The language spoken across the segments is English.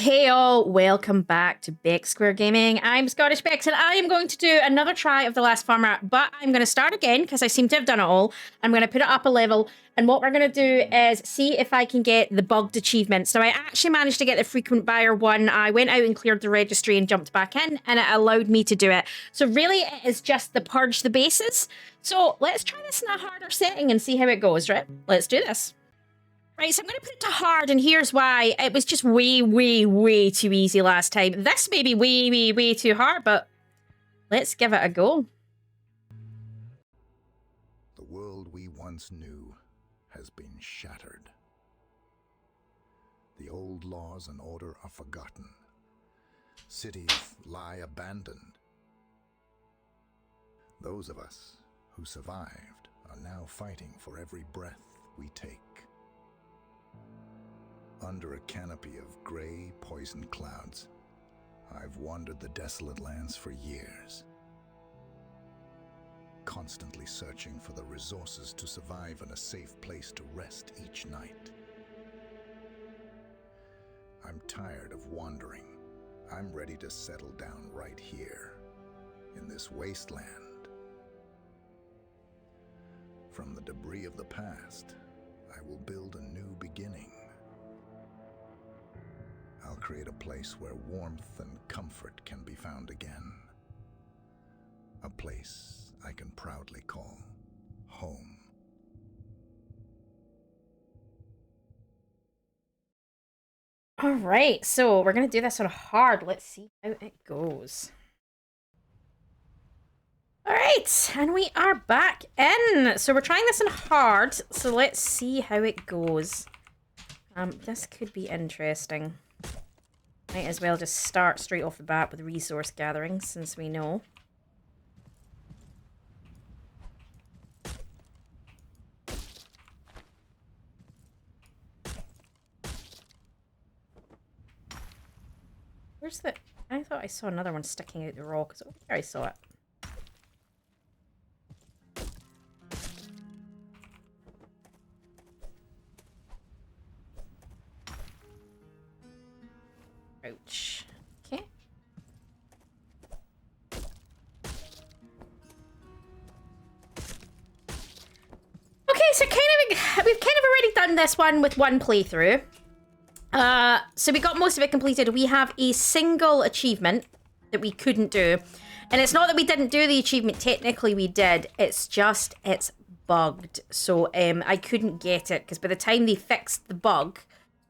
Hey all, welcome back to Beck Square Gaming. I'm Scottish Bex and I am going to do another try of the last farmer, but I'm going to start again because I seem to have done it all. I'm going to put it up a level, and what we're going to do is see if I can get the bugged achievements. So I actually managed to get the frequent buyer one. I went out and cleared the registry and jumped back in, and it allowed me to do it. So really it is just the purge the bases. So let's try this in a harder setting and see how it goes, right? Let's do this. Right, so I'm going to put it to hard, and here's why. It was just way too easy last time. This may be way too hard, but let's give it a go. The world we once knew has been shattered. The old laws and order are forgotten. Cities lie abandoned. Those of us who survived are now fighting for every breath we take. Under a canopy of gray, poison clouds, I've wandered the desolate lands for years, constantly searching for the resources to survive and a safe place to rest each night. I'm tired of wandering. I'm ready to settle down right here, in this wasteland. From the debris of the past, I will build a new beginning. I'll create a place where warmth and comfort can be found again. A place I can proudly call home. All right, so we're going to do this on hard. Let's see how it goes. All right, and we are back in. So we're trying this in hard, so let's see how it goes. This could be interesting. Might as well just start straight off the bat with resource gathering, since we know. Where's the... I thought I saw another one sticking out the rock. So here I saw it. Ouch. Okay. Okay, so we've kind of already done this one with one playthrough. So we got most of it completed. We have a single achievement that we couldn't do. And it's not that we didn't do the achievement, technically we did. It's just, it's bugged. So I couldn't get it, because by the time they fixed the bug,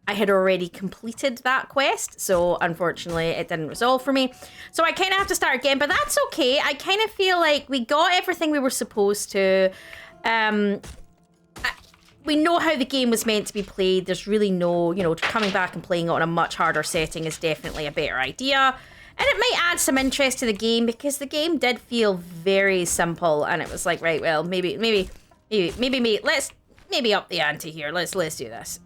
I had already completed that quest, so unfortunately it didn't resolve for me. So I kind of have to start again, but that's okay. I kind of feel like we got everything we were supposed to. We know how the game was meant to be played. There's really no, you know, coming back and playing it on a much harder setting is definitely a better idea. And it might add some interest to the game, because the game did feel very simple, and it was like, right, well, maybe let's up the ante here. Let's do this.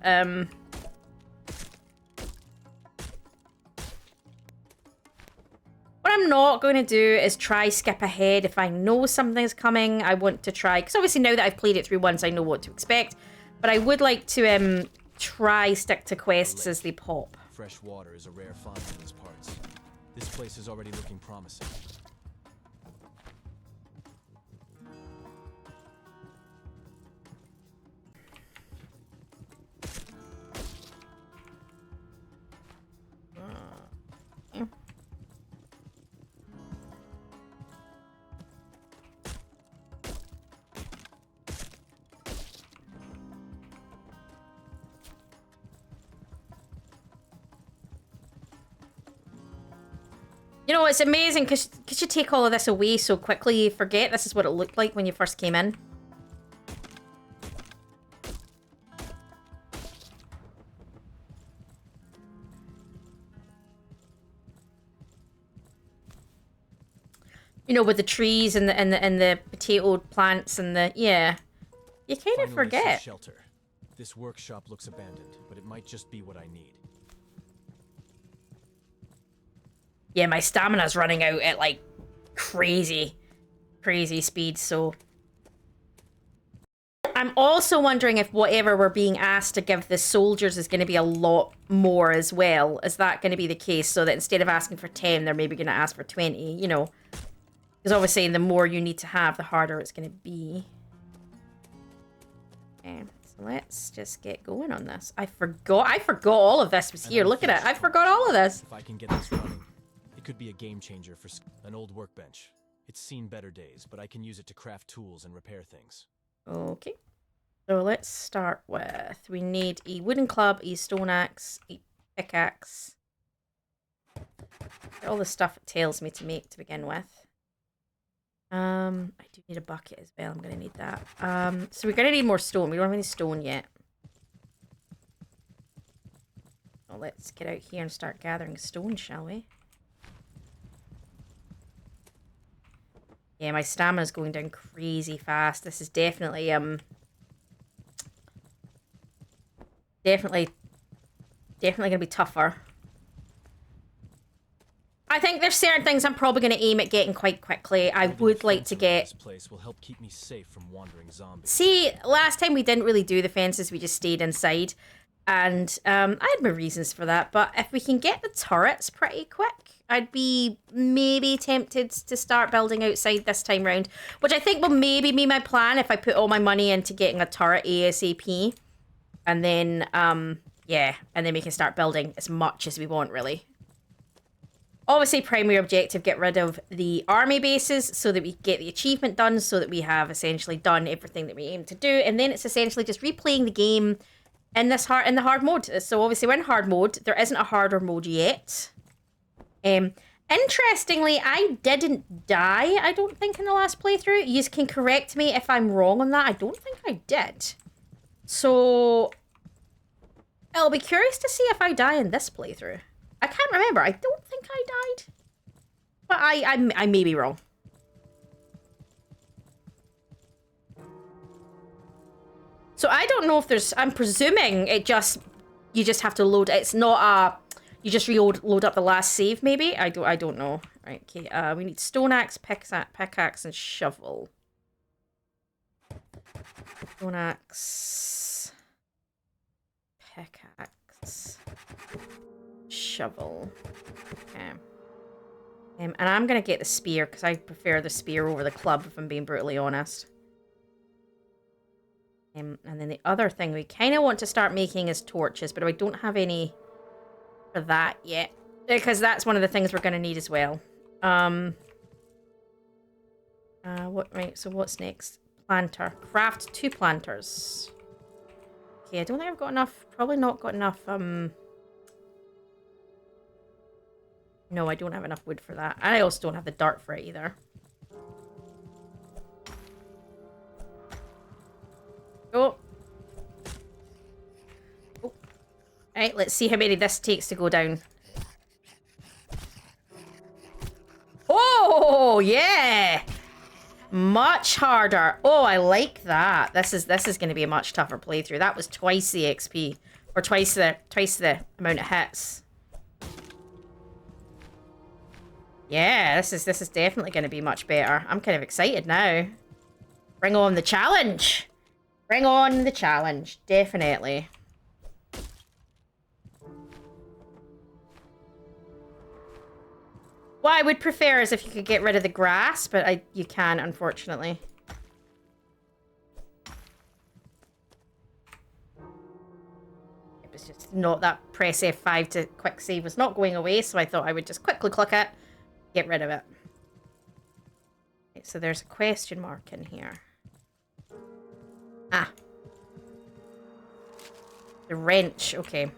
What I'm not going to do is try skip ahead. If I know something's coming, I want to try, because obviously now that I've played it through once, I know what to expect. But I would like to try stick to quests as they pop. Fresh water is a rare find in these parts. This place is already looking promising. You know, it's amazing because you take all of this away so quickly, you forget this is what it looked like when you first came in. You know, with the trees and the potato plants and the, yeah. You kind of forget. Shelter. This workshop looks abandoned, but it might just be what I need. Yeah, my stamina's running out at, like, crazy speed, so... I'm also wondering if whatever we're being asked to give the soldiers is going to be a lot more as well. Is that going to be the case? So that instead of asking for 10, they're maybe going to ask for 20, you know. Because obviously the more you need to have, the harder it's going to be. Okay, so let's just get going on this. I forgot all of this was here. Look at it. I forgot all of this. If I can get this running, it could be a game changer for an old workbench. It's seen better days, but I can use it to craft tools and repair things. Okay. So let's start with, we need a wooden club, a stone axe, a pickaxe. All the stuff it tells me to make to begin with. I do need a bucket as well. I'm going to need that. So we're going to need more stone. We don't have any stone yet. Well, let's get out here and start gathering stone, shall we? Yeah, my stamina's going down crazy fast. This is definitely, definitely going to be tougher. I think there's certain things I'm probably going to aim at getting quite quickly. I would like to get... This place will help keep me safe from wandering zombies. See, last time we didn't really do the fences. We just stayed inside. And I had my reasons for that. But if we can get the turrets pretty quick, I'd be maybe tempted to start building outside this time round. Which I think will maybe be my plan if I put all my money into getting a turret ASAP. And then, yeah. And then we can start building as much as we want, really. Obviously, primary objective, get rid of the army bases so that we get the achievement done, so that we have essentially done everything that we aim to do. And then it's essentially just replaying the game in the hard mode. So obviously we're in hard mode. There isn't a harder mode yet. Interestingly, I didn't die, I don't think, in the last playthrough. You can correct me if I'm wrong on that. I don't think I did. So I'll be curious to see if I die in this playthrough. I can't remember. I don't think I died. But I may be wrong. So I don't know if there's... I'm presuming you just have to load... It's not a... You just load up the last save, maybe? I don't know. Right, okay. We need stone axe, pickaxe, and shovel. Stone axe. Pickaxe. Shovel. Okay. And I'm going to get the spear, because I prefer the spear over the club, if I'm being brutally honest. And then the other thing we kind of want to start making is torches, but I don't have any for that yet. Because that's one of the things we're going to need as well. Right, so what's next? Planter. Craft 2 planters. Okay, I don't think I've got enough. Probably not got enough, No, I don't have enough wood for that. And I also don't have the dirt for it either. Oh. Oh. Alright, let's see how many this takes to go down. Oh, yeah! Much harder. Oh, I like that. This is going to be a much tougher playthrough. That was twice the XP. Or twice the amount of hits. Yeah, this is definitely going to be much better. I'm kind of excited now. Bring on the challenge. Bring on the challenge. Definitely. What I would prefer is if you could get rid of the grass, but you can't, unfortunately. It was just not that press F5 to quick save was not going away, so I thought I would just quickly click it. Get rid of it. Okay, so there's a question mark in here. Ah. The wrench. Okay.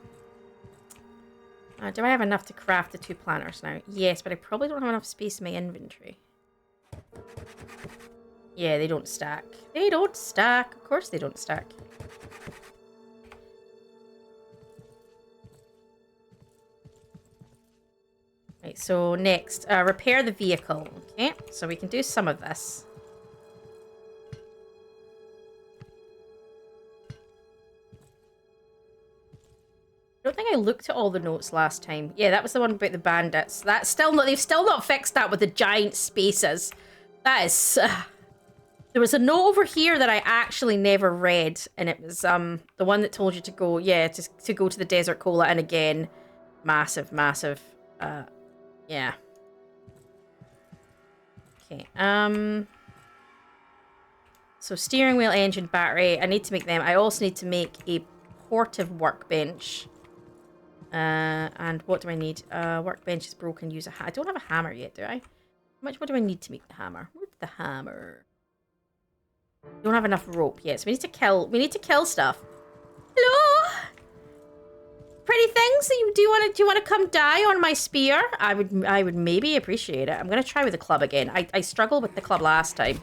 Do I have enough to craft the 2 planters now? Yes, but I probably don't have enough space in my inventory. Yeah, they don't stack. They don't stack. Of course they don't stack. Right, so next, repair the vehicle. Okay, so we can do some of this. I don't think I looked at all the notes last time. Yeah, that was the one about the bandits. That's still not... They've still not fixed that with the giant spaces. That is... There was a note over here that I actually never read, and it was the one that told you to go, yeah, to go to the Desert Cola, and again, massive, yeah. Okay, so steering wheel, engine, battery, I need to make them. I also need to make a portive workbench. And what do I need? Workbench is broken, use a I don't have a hammer yet, do I? What do I need to make the hammer? Where's the hammer? Don't have enough rope yet, so we need to kill stuff. Hello? Pretty things, do you want to come die on my spear? I would maybe appreciate it. I'm gonna try with the club again. I struggled with the club last time.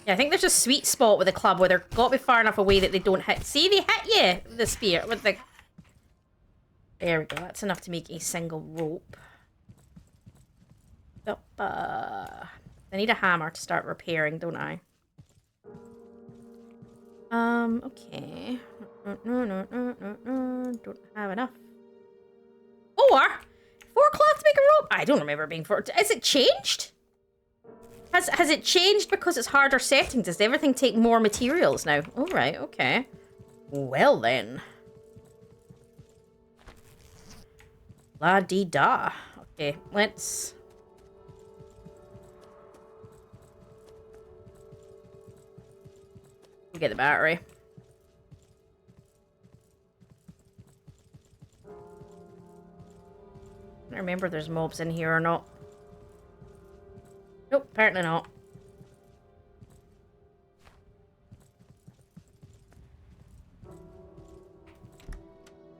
Yeah, I think there's a sweet spot with a club where they're got to be far enough away that they don't hit. See, they hit you with the spear, with the... There we go, that's enough to make a single rope. I need a hammer to start repairing, don't I? Okay. No, don't have enough. 4 o'clock to make a rope? I don't remember it being 4. Has it changed? Has it changed because it's harder settings? Does everything take more materials now? All right, okay. Well then. La-dee-da. Okay, let's... get the battery. I don't remember if there's mobs in here or not. Nope, apparently not.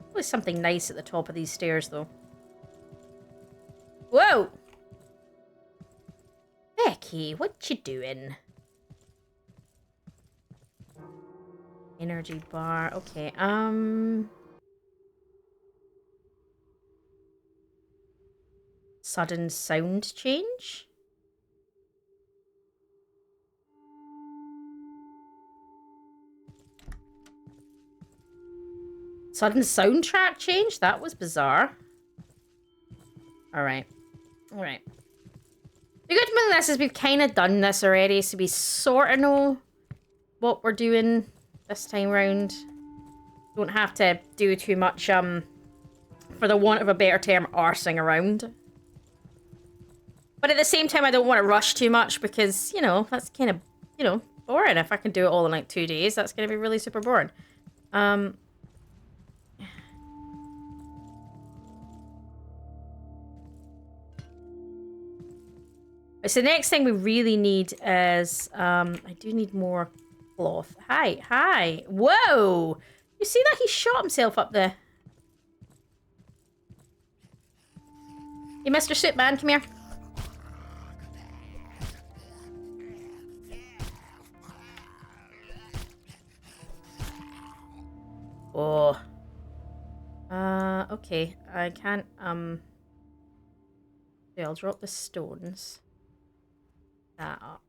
Probably something nice at the top of these stairs, though. Whoa! Becky, what you doing? Energy bar. Okay, sudden sound change? Sudden soundtrack change? That was bizarre. Alright. Alright. The good thing with this is we've kind of done this already, so we sort of know what we're doing this time round. Don't have to do too much, for the want of a better term, arsing around. But at the same time, I don't want to rush too much because, you know, that's kind of, you know, boring. If I can do it all in like 2 days, that's going to be really super boring. So the next thing we really need is, I do need more cloth. Hi. Whoa! You see that? He shot himself up there. Hey, Mr. Suitman, come here. Oh. Okay. I can't, okay, I'll drop the stones. That up.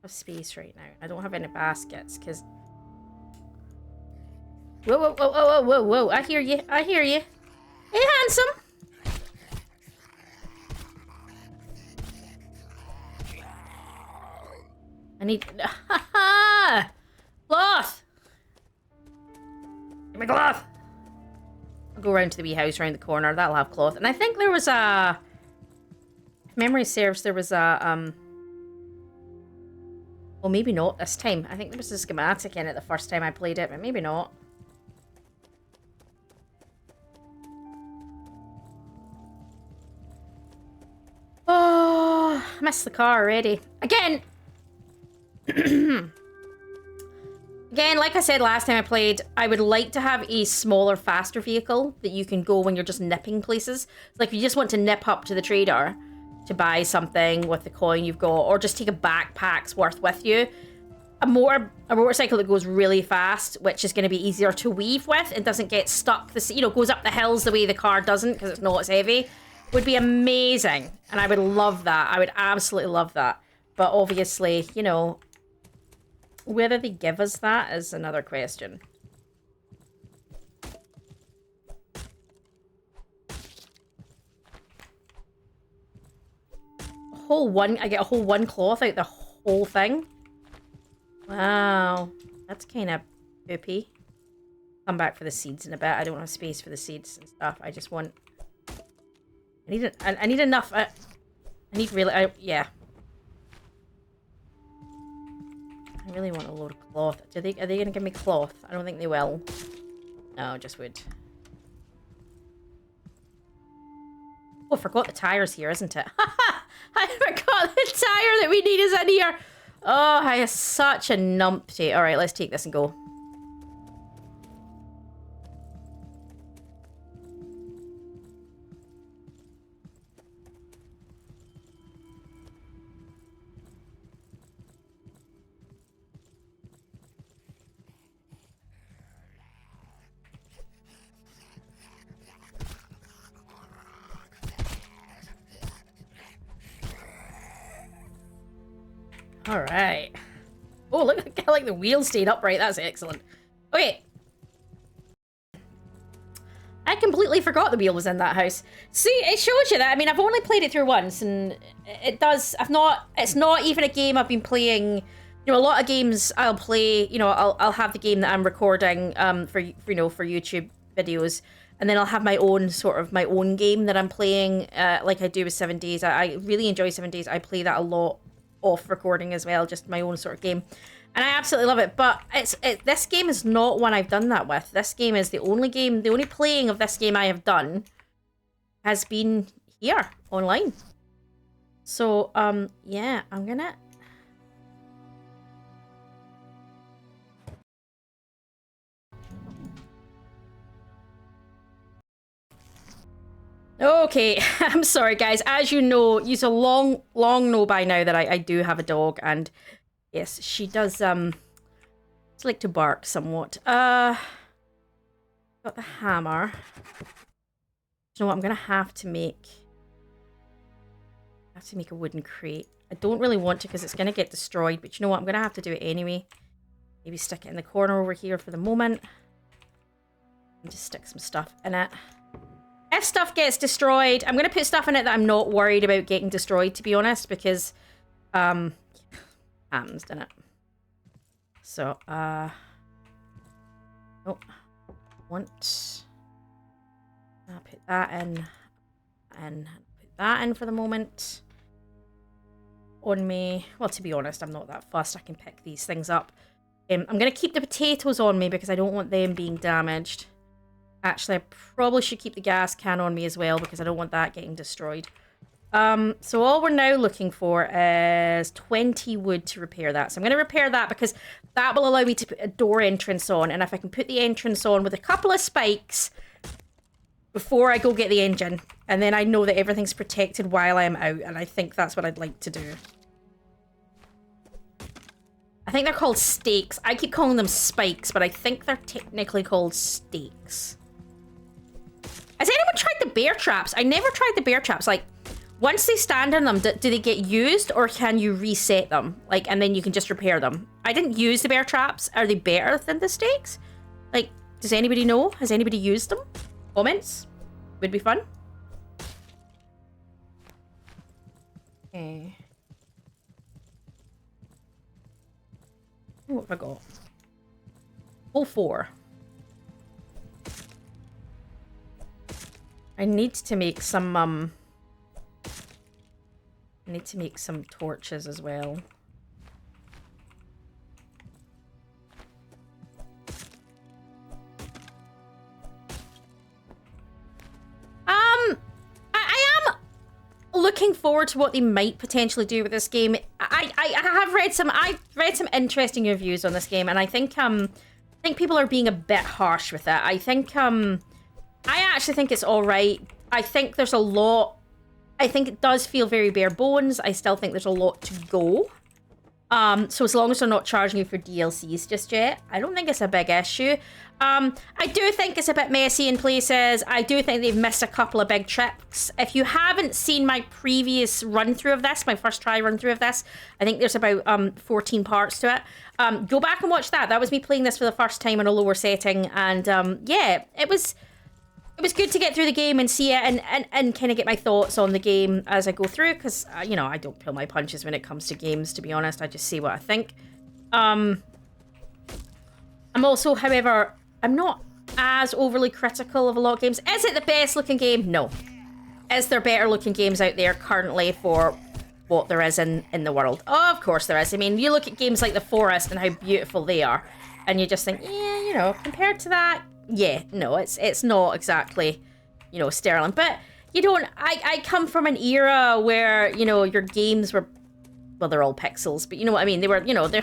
I have space right now. I don't have any baskets, because... Whoa. I hear you. Hey, handsome! I need... Cloth! Give me cloth! I'll go around to the wee house around the corner. That'll have cloth. And I think there was a... If memory serves, there was a... Well, maybe not this time. I think there was a schematic in it the first time I played it, but maybe not. Oh, I missed the car already. Again! Again, like I said last time I played, I would like to have a smaller, faster vehicle that you can go when you're just nipping places. Like, if you just want to nip up to the trader to buy something with the coin you've got, or just take a backpack's worth with you. A motorcycle that goes really fast, which is going to be easier to weave with and doesn't get stuck, goes up the hills the way the car doesn't because it's not as heavy, would be amazing. And I would love that. I would absolutely love that. But obviously, you know, whether they give us that is another question. I get a whole one cloth out the whole thing. Wow, that's kind of poopy. Come back for the seeds in a bit. I don't have space for the seeds and stuff. I just want. I need enough. I need really. Yeah. I really want a load of cloth. Are they gonna give me cloth? I don't think they will. No, just wood. Oh, I forgot the tire's here, isn't it? I forgot the tire that we need is in here. Oh, I am such a numpty. All right, let's take this and go. All right. Oh, look, I like the wheel stayed upright. That's excellent. Okay. I completely forgot the wheel was in that house. See, it shows you that. I mean, I've only played it through once, and it does. It's not even a game I've been playing. You know, a lot of games I'll play. You know, I'll have the game that I'm recording for YouTube videos, and then I'll have my own game that I'm playing, like I do with 7 Days. I really enjoy 7 Days. I play that a lot off recording as well, just my own sort of game, and I absolutely love it. But this game is not one I've done that with. This game is the only playing of this game I have done has been here online. So yeah, I'm gonna okay. I'm sorry guys, as you know, you so long know by now that I do have a dog, and yes, she does like to bark somewhat. Got the hammer. You know what, I'm gonna have to make a wooden crate. I don't really want to because it's gonna get destroyed, but you know what, I'm gonna have to do it anyway. Maybe stick it in the corner over here for the moment. And just stick some stuff in it. If stuff gets destroyed, I'm going to put stuff in it that I'm not worried about getting destroyed, to be honest, because, happens, doesn't it? So, oh, want, I'll put that in, and put that in for the moment. On me, well, to be honest, I'm not that fussed. I can pick these things up. I'm going to keep the potatoes on me because I don't want them being damaged. Actually, I probably should keep the gas can on me as well because I don't want that getting destroyed. So all we're now looking for is 20 wood to repair that. So I'm going to repair that because that will allow me to put a door entrance on. And if I can put the entrance on with a couple of spikes before I go get the engine, and then I know that everything's protected while I'm out, and I think that's what I'd like to do. I think they're called stakes. I keep calling them spikes, but I think they're technically called stakes. Has anyone tried the bear traps? I never tried the bear traps. Like, once they stand on them, do they get used, or can you reset them? Like, and then you can just repair them. I didn't use the bear traps. Are they better than the stakes? Like, does anybody know? Has anybody used them? Comments? Would be fun. Okay. What have I got? Oh, 4. I need to make some, I need to make some torches as well. I am looking forward to what they might potentially do with this game. I've read some interesting reviews on this game, and I think people are being a bit harsh with it. I actually think it's all right. I think there's a lot. I think it does feel very bare bones. I still think there's a lot to go. So as long as they're not charging you for DLCs just yet, I don't think it's a big issue. I do think it's a bit messy in places. I do think they've missed a couple of big tricks. If you haven't seen my previous run-through of this, my first try run-through of this, I think there's about 14 parts to it. Go back and watch that. That was me playing this for the first time on a lower setting, and yeah, it was it was good to get through the game and see it and kind of get my thoughts on the game as I go through, because, you know, I don't pull my punches when it comes to games, to be honest. I just say what I think. I'm also, however, I'm not as overly critical of a lot of games. Is it the best looking game? No. Is there better looking games out there currently for what there is in the world? Oh, of course there is. I mean, you look at games like The Forest and how beautiful they are, and you just think, yeah, you know, compared to that, yeah, no, it's not exactly, you know, sterling. But you don't, I come from an era where, you know, your games were, well, they're all pixels, but you know what I mean? They were, you know, they're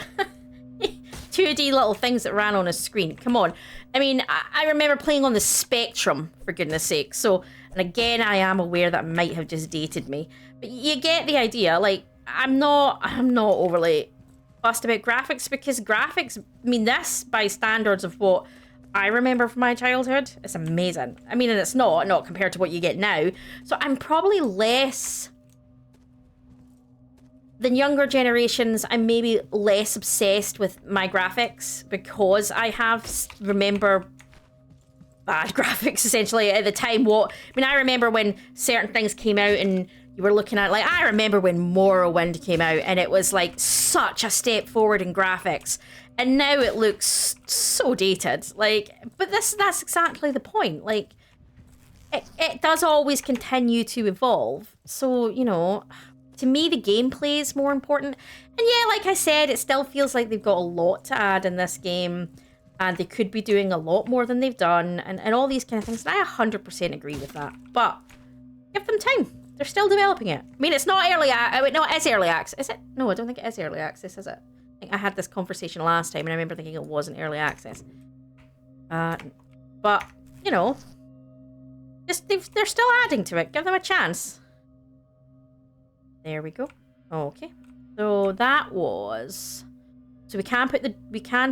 2D little things that ran on a screen. Come on. I mean, I remember playing on the Spectrum, for goodness sake. So, and again, I am aware that might have just dated me, but you get the idea. Like, I'm not overly fussed about graphics, because graphics, I mean, this, by standards of what I remember from my childhood, it's amazing. I mean, and it's not compared to what you get now. So I'm probably less than younger generations. I'm maybe less obsessed with my graphics because I remember bad graphics essentially at the time. I remember when certain things came out and you were looking at, like, I remember when Morrowind came out and it was like such a step forward in graphics, and now it looks so dated. Like, but that's exactly the point. Like, it does always continue to evolve. So, you know, to me, the gameplay is more important. And yeah, like I said, it still feels like they've got a lot to add in this game, and they could be doing a lot more than they've done, and all these kind of things. And I 100% agree with that. But give them time. They're still developing it. I mean, it's not early access. No, it is early access. Is it? No, I don't think it is early access, is it? I think I had this conversation last time, and I remember thinking it wasn't early access. But, you know, they're still adding to it. Give them a chance. There we go. Okay. So that was... So we can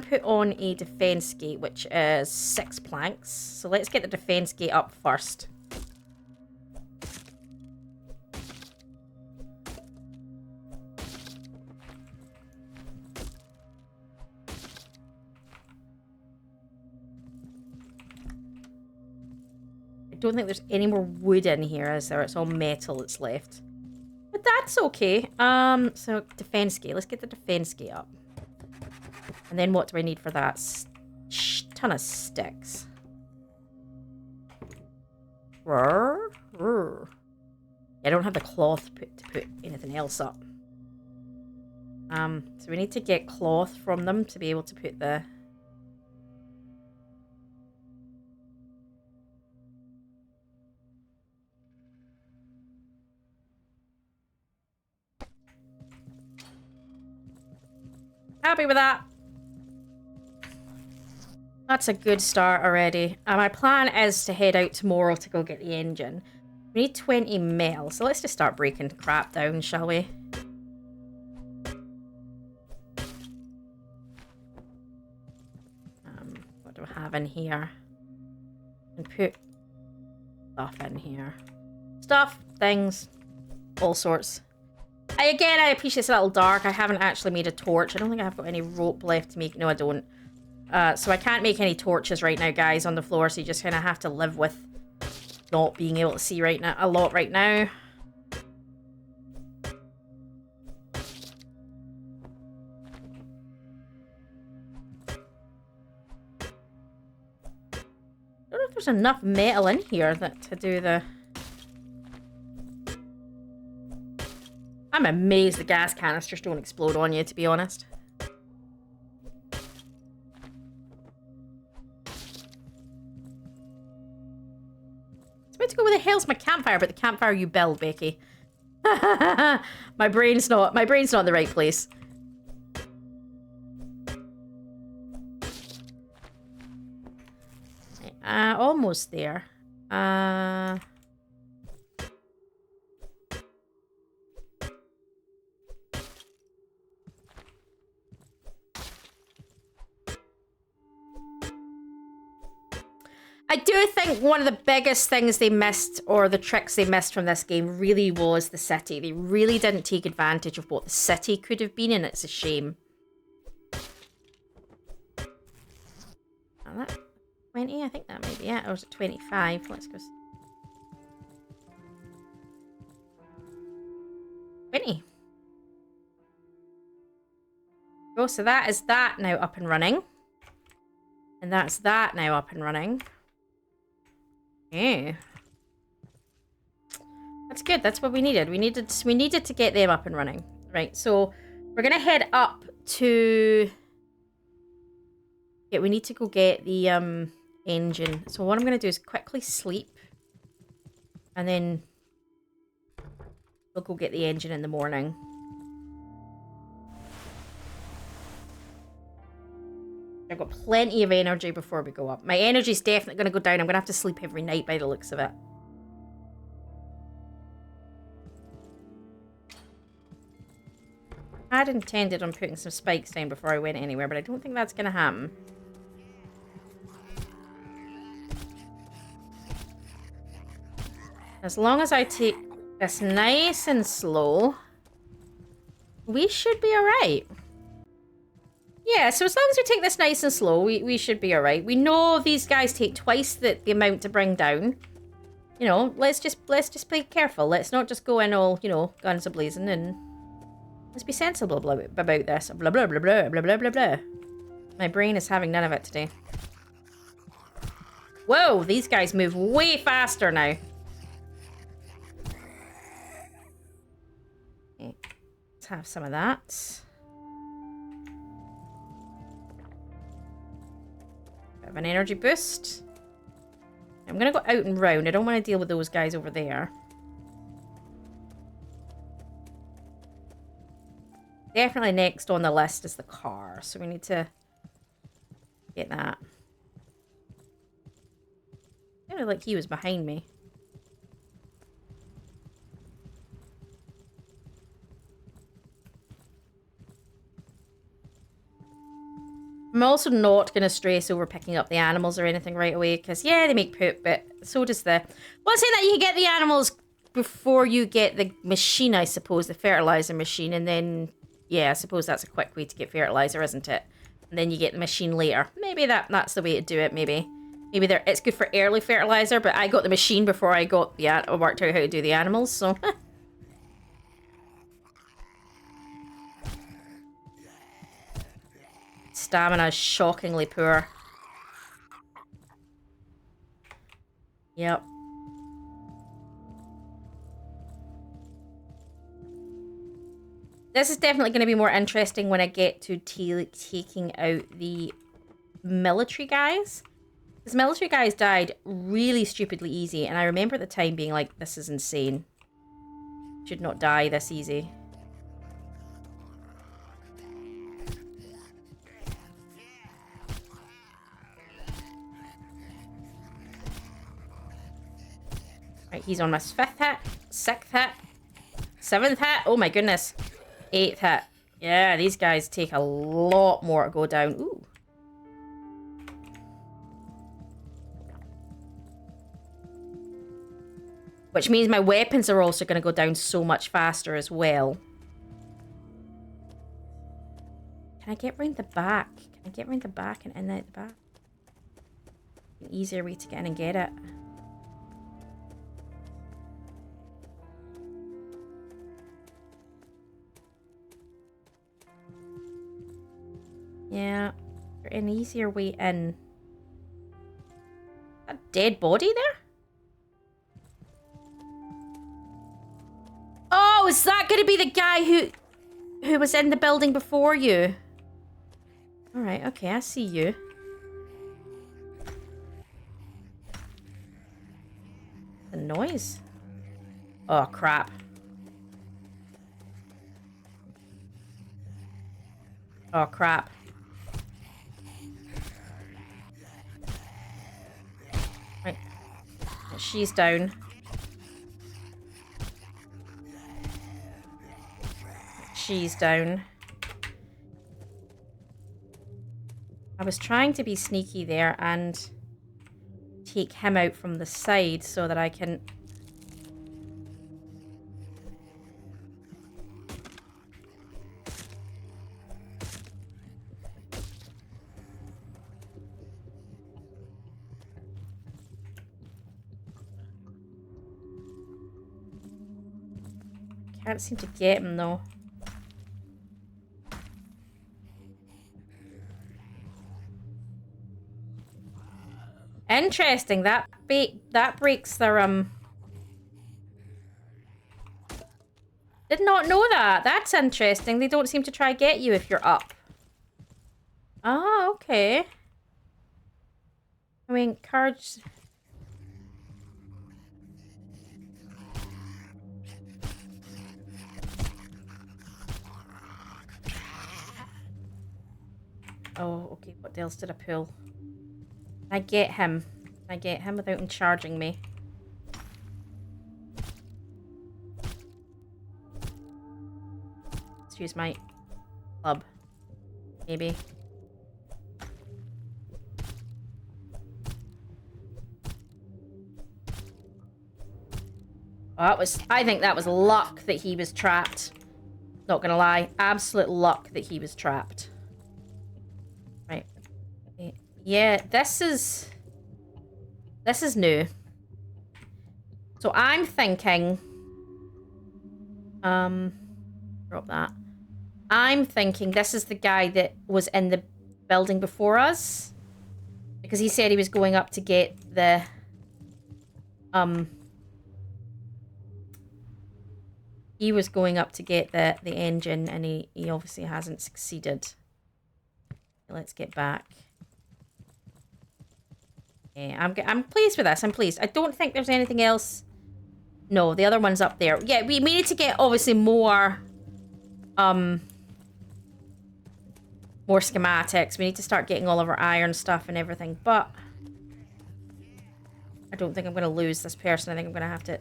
put on a defense gate, which is 6 planks. So let's get the defense gate up first. I don't think there's any more wood in here, is there? It's all metal that's left. But that's okay. So defense gate. Let's get the defense gate up. And then what do I need for that? Ton of sticks. I don't have the cloth to put anything else up. So we need to get cloth from them to be able to put the... Happy with that. That's a good start already. My plan is to head out tomorrow to go get the engine. We need 20 metal, so let's just start breaking crap down, shall we? What do I have in here? And put stuff in here. Stuff, things, all sorts. I appreciate it's a little dark. I haven't actually made a torch. I don't think I've got any rope left to make. No, I don't. So I can't make any torches right now, guys, on the floor. So you just kind of have to live with not being able to see right now a lot right now. I don't know if there's enough metal in here to do the... I'm amazed the gas canisters don't explode on you, to be honest. It's about to go, where the hell's my campfire? But the campfire you build, Becky. my brain's not in the right place. Almost there. I do think one of the biggest things they missed, or the tricks they missed from this game, really was the city. They really didn't take advantage of what the city could have been, and it's a shame. 20? I think that may be it. Or is it 25? Let's go. 20. Oh, so that is that now up and running. And that's that now up and running. Yeah. That's good. That's what we needed. We needed to get them up and running. Right, so we're gonna head up to... Yeah, we need to go get the engine. So what I'm gonna do is quickly sleep. And then we'll go get the engine in the morning. I've got plenty of energy before we go up. My energy's definitely going to go down. I'm going to have to sleep every night by the looks of it. I had intended on putting some spikes down before I went anywhere, but I don't think that's going to happen. As long as I take this nice and slow, we should be alright. Yeah, so as long as we take this nice and slow, we should be alright. We know these guys take twice the amount to bring down. You know, let's just play careful. Let's not just go in all, you know, guns a-blazing, and let's be sensible about this. Blah, blah, blah, blah, blah, blah, blah, blah. My brain is having none of it today. Whoa, these guys move way faster now. Okay, let's have some of that. Bit of an energy boost. I'm gonna go out and round. I don't want to deal with those guys over there. Definitely next on the list is the car, so we need to get that. Sounded like he was behind me. I'm also not going to stress over picking up the animals or anything right away, because, yeah, they make poop, but so does the... Well, saying that you can get the animals before you get the machine, I suppose, the fertilizer machine, and then, yeah, I suppose that's a quick way to get fertilizer, isn't it? And then you get the machine later. Maybe that's the way to do it, maybe. Maybe it's good for early fertilizer, but I got the machine before I worked out how to do the animals, so... Stamina is shockingly poor. Yep. This is definitely going to be more interesting when I get to taking out the military guys. Because military guys died really stupidly easy, and I remember at the time being like, this is insane. Should not die this easy. Right, he's on my 5th hit, 6th hit, 7th hit. Oh my goodness. 8th hit. Yeah, these guys take a lot more to go down. Ooh. Which means my weapons are also going to go down so much faster as well. Can I get round the back? Can I get round the back and in out the back? An easier way to get in and get it. Yeah, an easier way in. A dead body there? Oh, is that going to be the guy who was in the building before you? All right, okay, I see you. The noise. Oh, crap. Oh, crap. Right. She's down. She's down. I was trying to be sneaky there and take him out from the side so that I can... Can't seem to get him though. Interesting. That breaks their Did not know that. That's interesting. They don't seem to try get you if you're up. Oh, okay. I mean, cards. Oh, okay. What else did I pull? I get him. I get him without him charging me. Let's use my club. Maybe. Oh, that was, I think that was luck that he was trapped. Not gonna lie. Absolute luck that he was trapped. Right. Yeah, this is new. So I'm thinking... drop that. I'm thinking this is the guy that was in the building before us. Because he said he was going up to get the... He was going up to get the engine, and he obviously hasn't succeeded. Let's get back. Yeah, I'm pleased with this. I'm pleased. I don't think there's anything else. No, the other one's up there. Yeah, we need to get obviously more schematics. We need to start getting all of our iron stuff and everything, but I don't think I'm going to lose this person. I think I'm going to have to...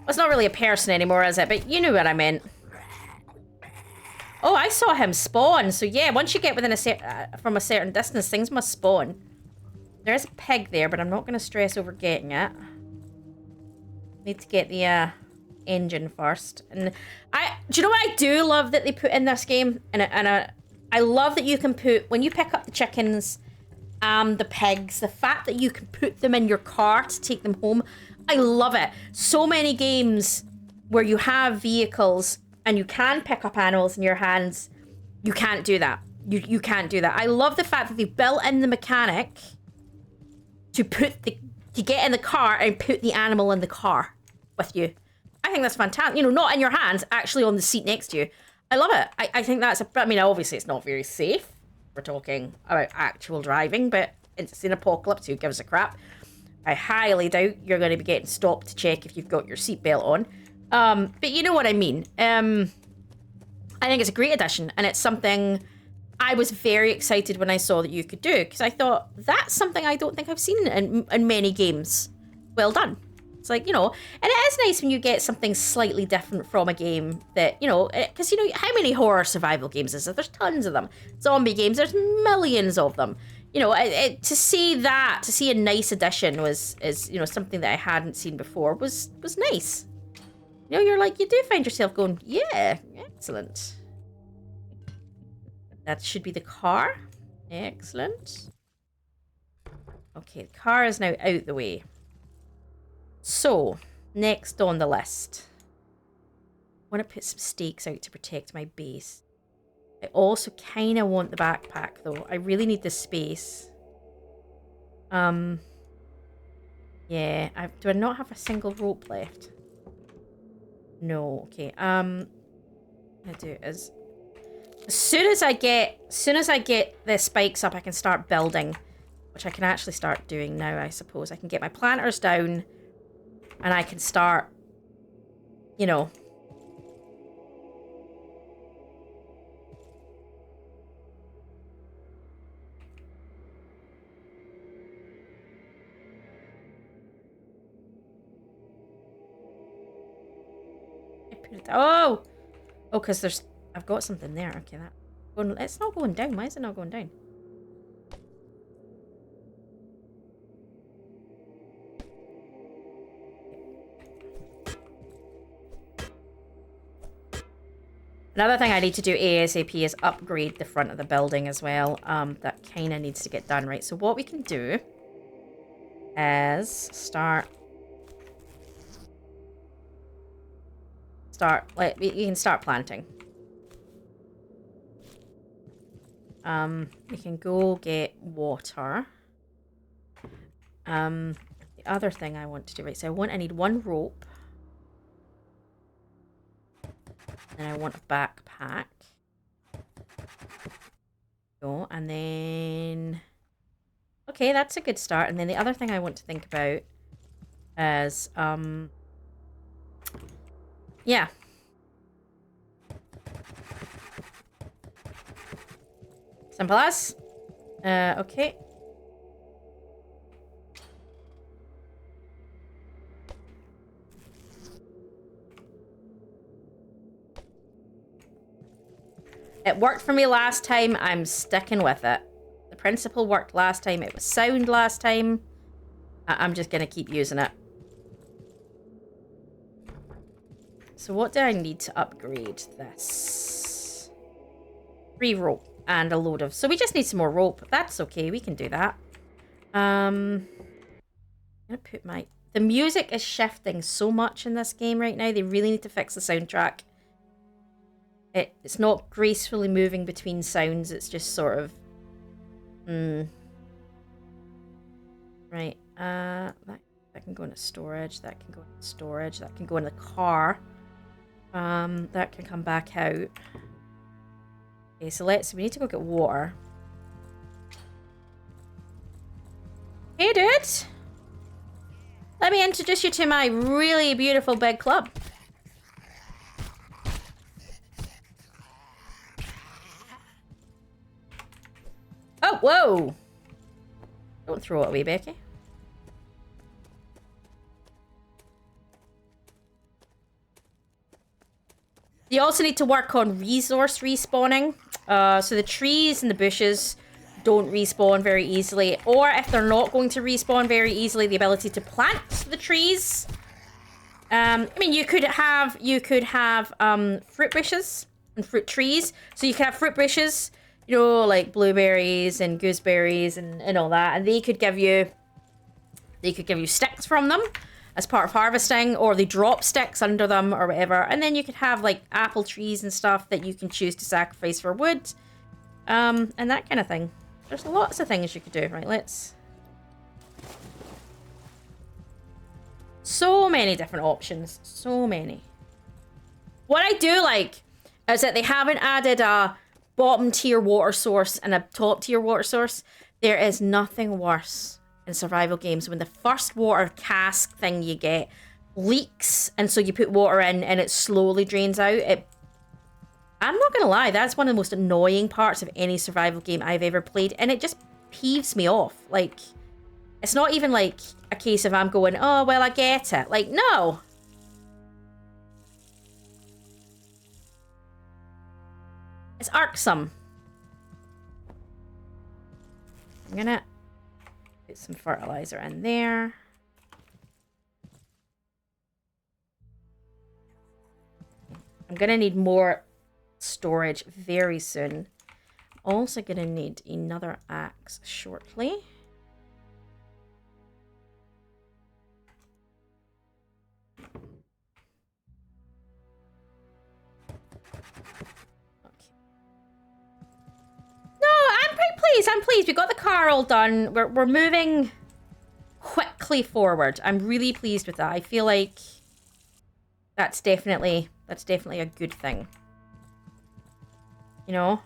Well, it's not really a person anymore, is it? But you knew what I meant. Oh, I saw him spawn. So yeah, once you get within from a certain distance, things must spawn. There's a pig there, but I'm not going to stress over getting it. Need to get the engine first. And do you know what I do love that they put in this game? And I love that you can put, when you pick up the chickens and the pigs, the fact that you can put them in your car to take them home. I love it. So many games where you have vehicles and you can pick up animals in your hands, you can't do that. You can't do that. I love the fact that they built in the mechanic to get in the car and put the animal in the car with you. I think that's fantastic. You know, not in your hands, actually on the seat next to you. I love it. I think that's I mean, obviously it's not very safe. We're talking about actual driving, but it's an apocalypse. Who gives a crap? I highly doubt you're going to be getting stopped to check if you've got your seatbelt on. But you know what I mean. I think it's a great addition, and it's something I was very excited when I saw that you could do, because I thought, that's something I don't think I've seen in many games. Well done. It's like, you know, and it is nice when you get something slightly different from a game that, you know, because, you know, how many horror survival games is there? There's tons of them. Zombie games, there's millions of them. You know, to see a nice addition is, you know, something that I hadn't seen before was nice. You know, you're like, you do find yourself going, yeah, excellent. That should be the car. Excellent. Okay, the car is now out the way. So, next on the list. I want to put some stakes out to protect my base. I also kind of want the backpack, though. I really need the space. Yeah. Do I not have a single rope left? No. Okay. What I'm gonna do is, as soon as I get the spikes up, I can start building, which I can actually start doing now. I suppose I can get my planters down, and I can start, you know. Oh, because I've got something there. Okay, it's not going down. Why is it not going down? Another thing I need to do ASAP is upgrade the front of the building as well. That kind of needs to get done, right? So what we can do is start start, like, you can start planting. We can go get water. The other thing I want to do, right, so I need one rope. And I want a backpack. Go, and then... Okay, that's a good start. And then the other thing I want to think about is, yeah. Simple as. Okay. It worked for me last time. I'm sticking with it. The principle worked last time. It was sound last time. I'm just going to keep using it. So what do I need to upgrade this? 3 rope and a load of... So we just need some more rope. That's okay. We can do that. I'm going to put my... The music is shifting so much in this game right now. They really need to fix the soundtrack. It's not gracefully moving between sounds. It's just sort of... Right. That can go into storage. That can go into storage. That can go in the car. That can come back out. Okay, so we need to go get water. Hey, dude! Let me introduce you to my really beautiful big club. Oh, whoa! Don't throw it away, Becky. You also need to work on resource respawning. So the trees and the bushes don't respawn very easily. Or if they're not going to respawn very easily, the ability to plant the trees. I mean, you could have fruit bushes and fruit trees. So you could have fruit bushes, you know, like blueberries and gooseberries and all that, and they could give you sticks from them as part of harvesting, or they drop sticks under them or whatever. And then you could have like apple trees and stuff that you can choose to sacrifice for wood, and that kind of thing. There's lots of things you could do. Right, let's... So many different options. So many. What I do like is that they haven't added a bottom tier water source and a top tier water source. There is nothing worse in survival games when the first water cask thing you get leaks, and so you put water in and it slowly drains out. I'm not gonna lie, that's one of the most annoying parts of any survival game I've ever played, and it just peeves me off. Like, it's not even like a case of I'm going, oh well, I get it. Like, no. It's irksome. I'm gonna put some fertilizer in there. I'm gonna need more storage very soon. Also gonna need another axe shortly. I'm pleased. We got the car all done. We're moving quickly forward. I'm really pleased with that. I feel like that's definitely a good thing. You know?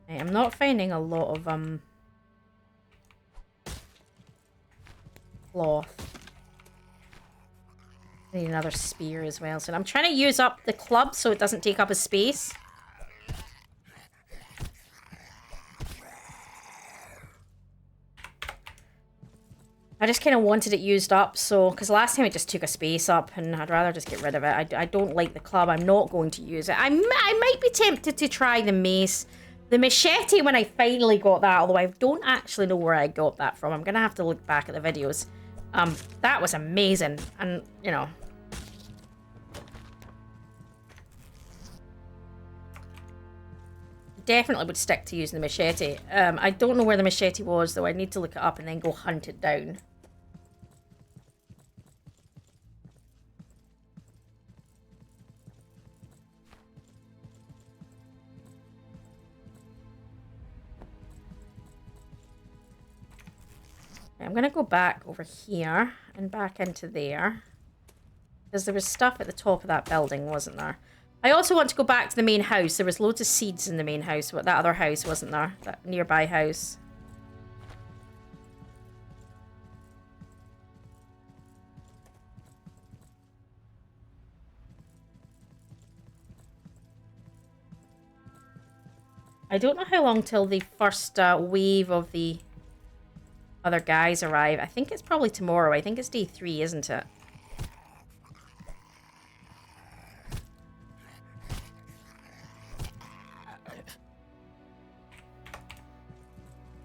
I'm not finding a lot of cloth. I need another spear as well. So I'm trying to use up the club so it doesn't take up a space. I just kind of wanted it used up, so... Because last time it just took a space up, and I'd rather just get rid of it. I don't like the club. I'm not going to use it. I might be tempted to try the mace. The machete when I finally got that, although I don't actually know where I got that from. I'm going to have to look back at the videos. That was amazing. And, you know... definitely would stick to using the machete. I don't know where the machete was, though. I need to look it up and then go hunt it down. I'm going to go back over here and back into there. Because there was stuff at the top of that building, wasn't there? I also want to go back to the main house. There was loads of seeds in the main house, but that other house wasn't there. That nearby house. I don't know how long till the first wave of the other guys arrive. I think it's probably tomorrow. I think it's day 3, isn't it?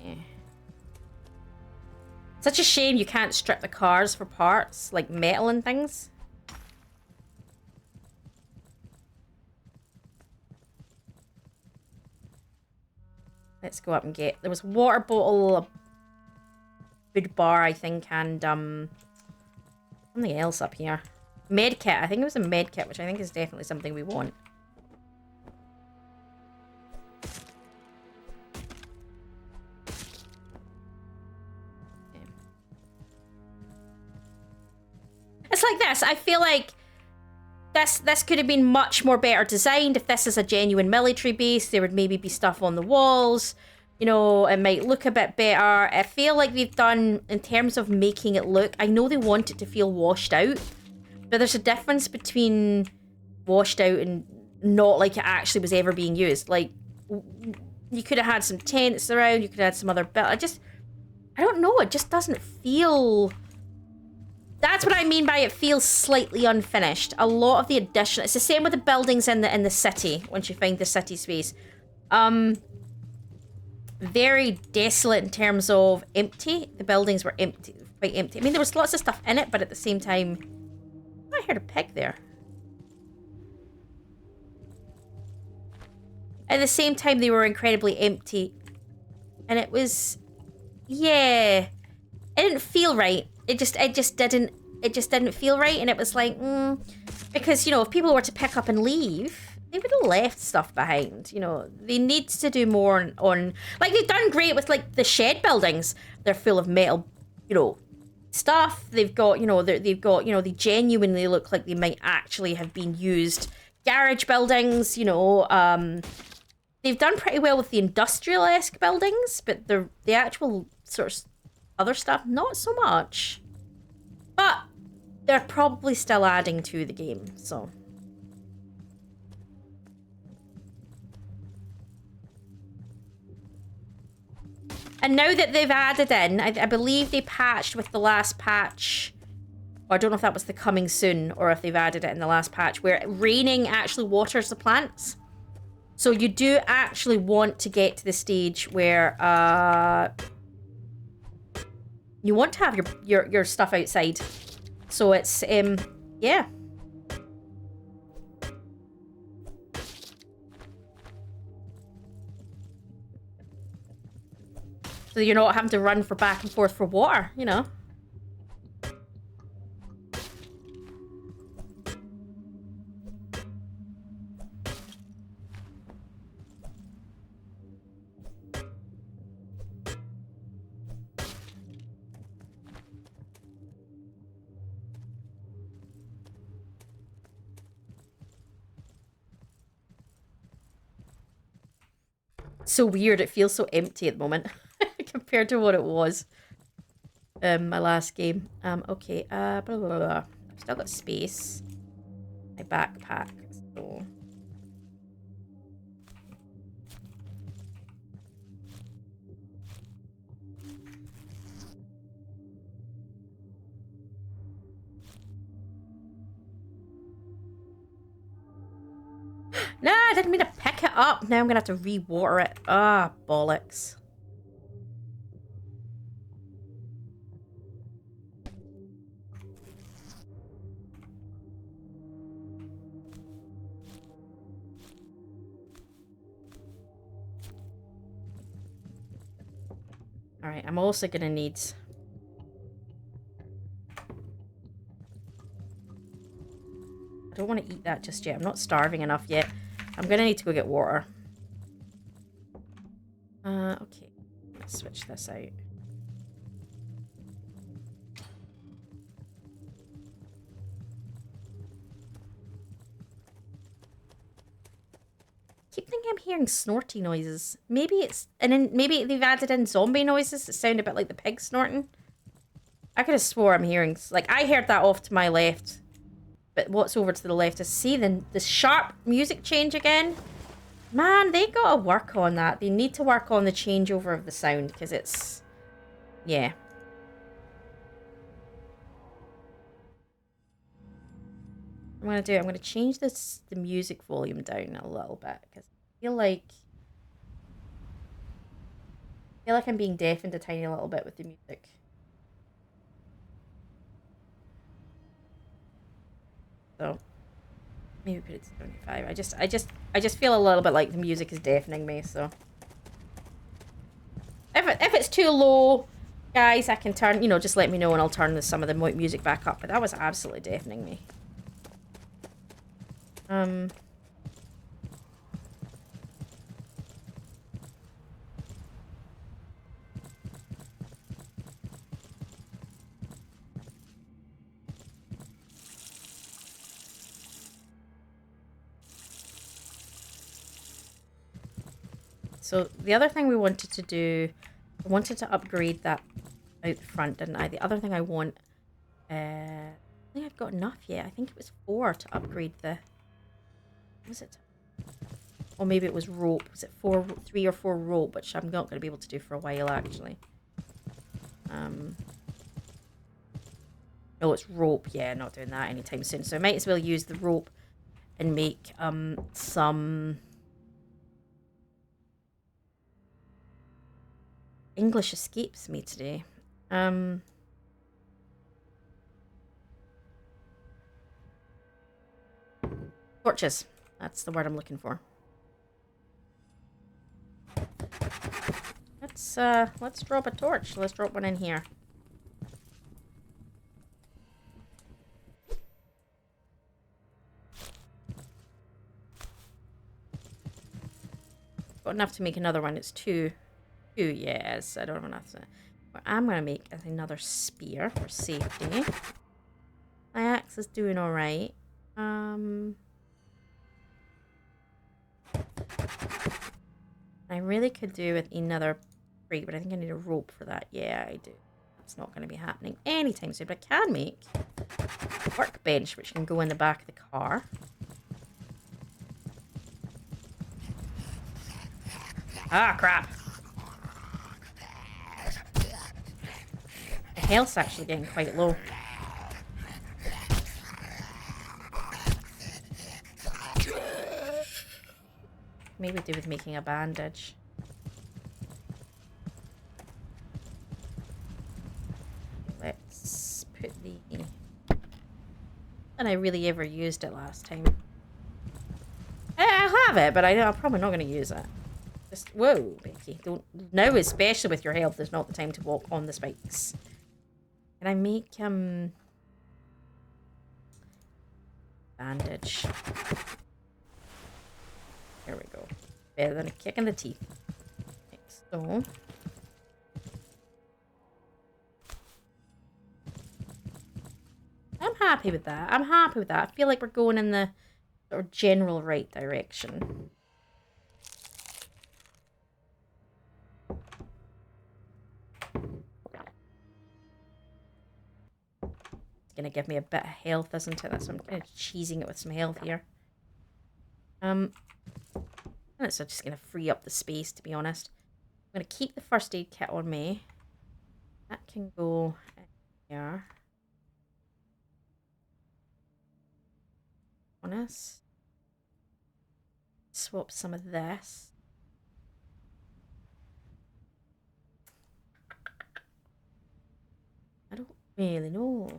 Yeah. Such a shame you can't strip the cars for parts, like metal and things. Let's go up and get... There was a water bottle, a food bar, I think, and something else up here. Med kit. I think it was a med kit, which I think is definitely something we want. Okay. It's like this. I feel like this could have been much more better designed. If this is a genuine military base, there would maybe be stuff on the walls. You know, it might look a bit better. I feel like they've done, in terms of making it look, I know they want it to feel washed out, but there's a difference between washed out and not like it actually was ever being used. Like, you could have had some tents around, you could have had some other bit. I don't know, it just doesn't feel... That's what I mean by it feels slightly unfinished. A lot of the addition... It's the same with the buildings in the city, once you find the city space. Very desolate in terms of empty. The buildings were empty, quite empty. I mean, there was lots of stuff in it, but at the same time... I heard a pig there. At the same time, they were incredibly empty. And it was... Yeah. It didn't feel right. It just didn't feel right, and it was like, because, you know, if people were to pick up and leave, they would have left stuff behind. You know, they need to do more on like, they've done great with, like, the shed buildings. They're full of metal, you know, stuff. They've got, you know, they've got, you know, they genuinely look like they might actually have been used. Garage buildings, you know, they've done pretty well with the industrial-esque buildings, but the actual sort of other stuff, not so much. But they're probably still adding to the game, so. And now that they've added in, I believe they patched with the last patch, or I don't know if that was the coming soon, or if they've added it in the last patch, where raining actually waters the plants. So you do actually want to get to the stage where, you want to have your stuff outside. So it's, yeah. So you're not having to run for back and forth for water, you know. So weird, it feels so empty at the moment compared to what it was my last game. Okay, blah, blah, blah, blah. I've still got space. My backpack, so... Nah, I didn't mean to pick it up. Now I'm gonna have to re-water it. Ah, bollocks. Alright, I'm also gonna need... I don't want to eat that just yet. I'm not starving enough yet. I'm gonna need to go get water. Okay. Let's switch this out. I keep thinking I'm hearing snorty noises. Maybe it's... And then maybe they've added in zombie noises that sound a bit like the pig snorting. I could have swore I'm hearing... Like, I heard that off to my left. But what's over to the left is... See the sharp music change again? Man, they gotta work on that. They need to work on the changeover of the sound, because it's... Yeah. I'm gonna change the music volume down a little bit, because I feel like I'm being deafened a tiny little bit with the music. So maybe put it to 75. I just feel a little bit like the music is deafening me, so if it's too low, guys, I can turn, you know, just let me know and I'll turn some of the music back up. But that was absolutely deafening me. So the other thing we wanted to do, I wanted to upgrade that out front, didn't I? The other thing I want, I think I've got enough yet. I think it was 4 to upgrade the, what was it? Or maybe it was rope. Was it 3 or 4 rope, which I'm not going to be able to do for a while, actually. No, it's rope. Yeah, not doing that anytime soon. So I might as well use the rope and make some English escapes me today. Torches. That's the word I'm looking for. Let's drop a torch. Let's drop one in here. Got enough to make another one. It's 2. Yes, I don't have enough to... What I'm going to make is another spear for safety. My axe is doing alright. I really could do with another crate, but I think I need a rope for that. Yeah, I do. It's not going to be happening anytime soon, but I can make a workbench, which can go in the back of the car. Ah, crap. The health's actually getting quite low. Maybe do with making a bandage. Let's put the... And I really ever used it last time. I have it, but I'm probably not going to use it. Just, whoa, Becky. Don't... Now, especially with your health, is not the time to walk on the spikes. Can I make, bandage? There we go. Better than a kick in the teeth. So... I'm happy with that. I'm happy with that. I feel like we're going in the sort of general right direction. It's gonna give me a bit of health, isn't it? That's why I'm kind of cheesing it with some health here. And it's just gonna free up the space, to be honest. I'm gonna keep the first aid kit on me. That can go in here. Honest. Swap some of this. I don't really know.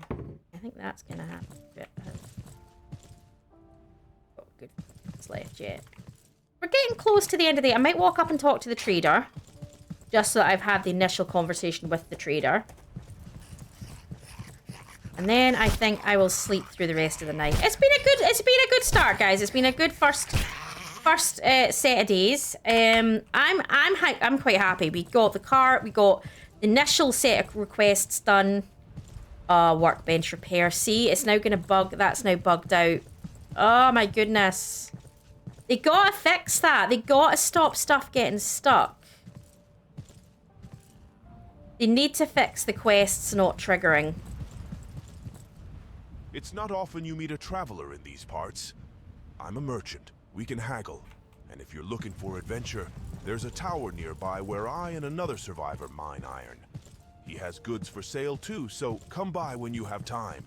I think that's gonna have a bit of... Oh, good. It's left yet. We're getting close to the end of the day. I might walk up and talk to the trader. just so that I've had the initial conversation with the trader. And then I think I will sleep through the rest of the night. It's been a good start, guys. It's been a good first set of days. I'm quite happy. We got the cart. We got the initial set of requests done. Workbench repair. See, it's now gonna bug. That's now bugged out. Oh my goodness. They gotta fix that. They gotta stop stuff getting stuck. They need to fix the quests not triggering. It's not often you meet a traveler in these parts. I'm a merchant. We can haggle. And if you're looking for adventure, there's a tower nearby where I and another survivor mine iron. He has goods for sale too, so come by when you have time.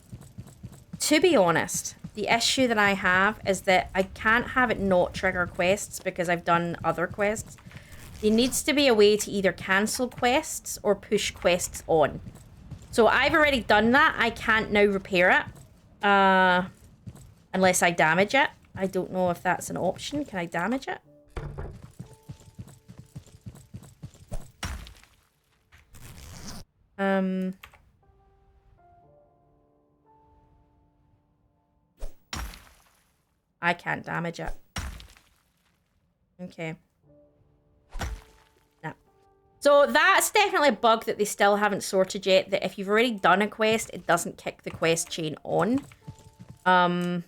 To be honest, the issue that I have is that I can't have it not trigger quests because I've done other quests. There needs to be a way to either cancel quests or push quests on. So I've already done that. I can't now repair it. Unless I damage it. I don't know if that's an option. Can I damage it? I can't damage it. Okay. No. So that's definitely a bug that they still haven't sorted yet, that if you've already done a quest, it doesn't kick the quest chain on. And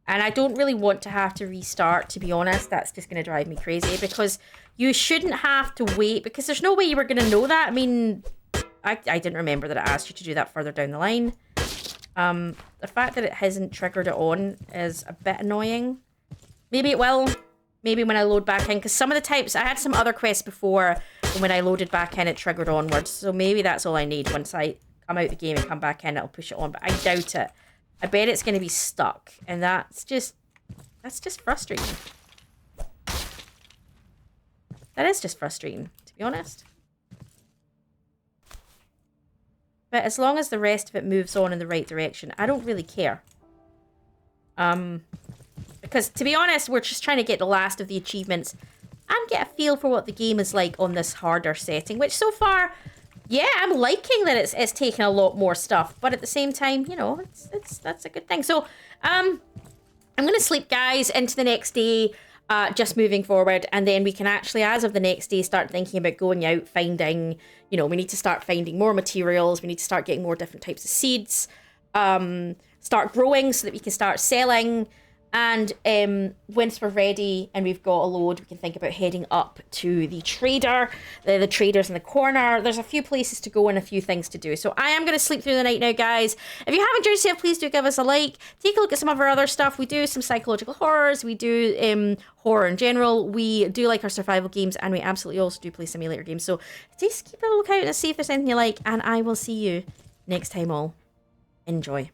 I don't really want to have to restart, to be honest. That's just going to drive me crazy, because you shouldn't have to wait, because there's no way you were going to know that. I mean, I didn't remember that it asked you to do that further down the line. The fact that it hasn't triggered it on is a bit annoying. Maybe it will. Maybe when I load back in, because some of the types, I had some other quests before, and when I loaded back in, it triggered onwards. So maybe that's all I need. Once I come out the game and come back in, it'll push it on, but I doubt it. I bet it's going to be stuck, and that's just frustrating. That is just frustrating, to be honest. But as long as the rest of it moves on in the right direction, I don't really care. Because, to be honest, we're just trying to get the last of the achievements and get a feel for what the game is like on this harder setting, which so far, yeah, I'm liking that it's taking a lot more stuff, but at the same time, you know, that's a good thing. So, I'm gonna sleep, guys, into the next day, just moving forward, and then we can actually, as of the next day, start thinking about going out, finding, you know, we need to start finding more materials, we need to start getting more different types of seeds, start growing so that we can start selling. And once we're ready and we've got a load, we can think about heading up to the trader. The trader's in the corner. There's a few places to go and a few things to do. So I am going to sleep through the night now, guys. If you haven't enjoyed yourself, please do give us a like. Take a look at some of our other stuff. We do some psychological horrors. We do horror in general. We do like our survival games, and we absolutely also do play simulator games. So just keep a lookout and see if there's anything you like. And I will see you next time all. Enjoy.